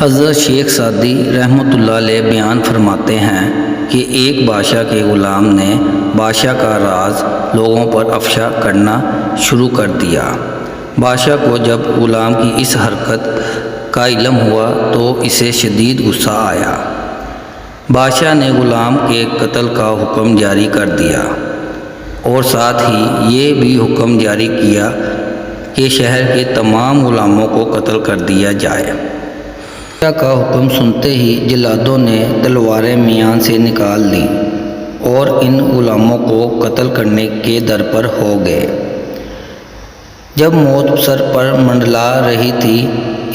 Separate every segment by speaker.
Speaker 1: حضرت شیخ سعدی رحمۃ اللہ علیہ بیان فرماتے ہیں کہ ایک بادشاہ کے غلام نے بادشاہ کا راز لوگوں پر افشا کرنا شروع کر دیا۔ بادشاہ کو جب غلام کی اس حرکت کا علم ہوا تو اسے شدید غصہ آیا۔ بادشاہ نے غلام کے قتل کا حکم جاری کر دیا اور ساتھ ہی یہ بھی حکم جاری کیا کہ شہر کے تمام غلاموں کو قتل کر دیا جائے۔ بادشاہ کا حکم سنتے ہی جلادوں نے تلواریں میان سے نکال لیں اور ان غلاموں کو قتل کرنے کے در پر ہو گئے۔ جب موت سر پر منڈلا رہی تھی،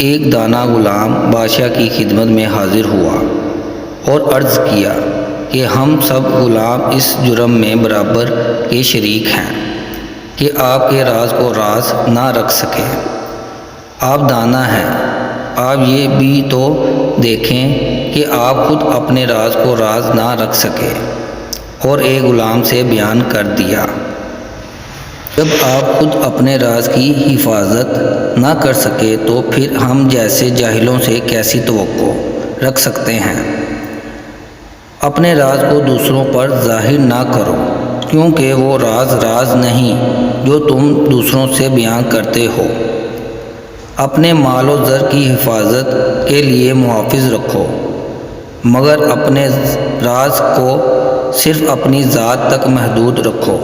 Speaker 1: ایک دانا غلام بادشاہ کی خدمت میں حاضر ہوا اور عرض کیا کہ ہم سب غلام اس جرم میں برابر کے شریک ہیں کہ آپ کے راز کو راز نہ رکھ سکے۔ آپ دانا ہیں، آپ یہ بھی تو دیکھیں کہ آپ خود اپنے راز کو راز نہ رکھ سکے اور ایک غلام سے بیان کر دیا۔ جب آپ خود اپنے راز کی حفاظت نہ کر سکے تو پھر ہم جیسے جاہلوں سے کیسی توقع رکھ سکتے ہیں؟ اپنے راز کو دوسروں پر ظاہر نہ کرو، کیونکہ وہ راز راز نہیں جو تم دوسروں سے بیان کرتے ہو۔ اپنے مال و زر کی حفاظت کے لیے محافظ رکھو، مگر اپنے راز کو صرف اپنی ذات تک محدود رکھو۔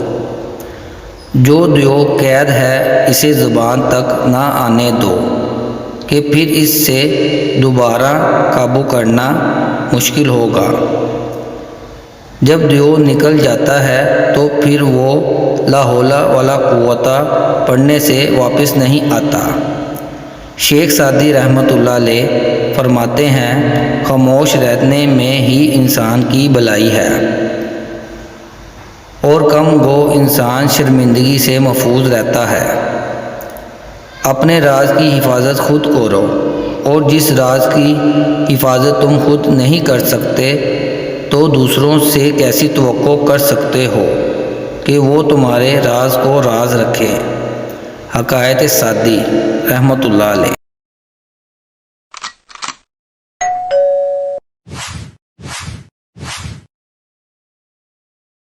Speaker 1: جو دیو قید ہے اسے زبان تک نہ آنے دو کہ پھر اس سے دوبارہ قابو کرنا مشکل ہوگا۔ جب دیو نکل جاتا ہے تو پھر وہ لا حول ولا قوت پڑھنے سے واپس نہیں آتا۔ شیخ سعدی رحمۃ اللہ علیہ فرماتے ہیں، خاموش رہنے میں ہی انسان کی بھلائی ہے اور کم گو انسان شرمندگی سے محفوظ رہتا ہے۔ اپنے راز کی حفاظت خود کرو، اور جس راز کی حفاظت تم خود نہیں کر سکتے تو دوسروں سے کیسی توقع کر سکتے ہو کہ وہ تمہارے راز کو راز رکھے۔ حکایت سعدی رحمۃ اللہ علیہ۔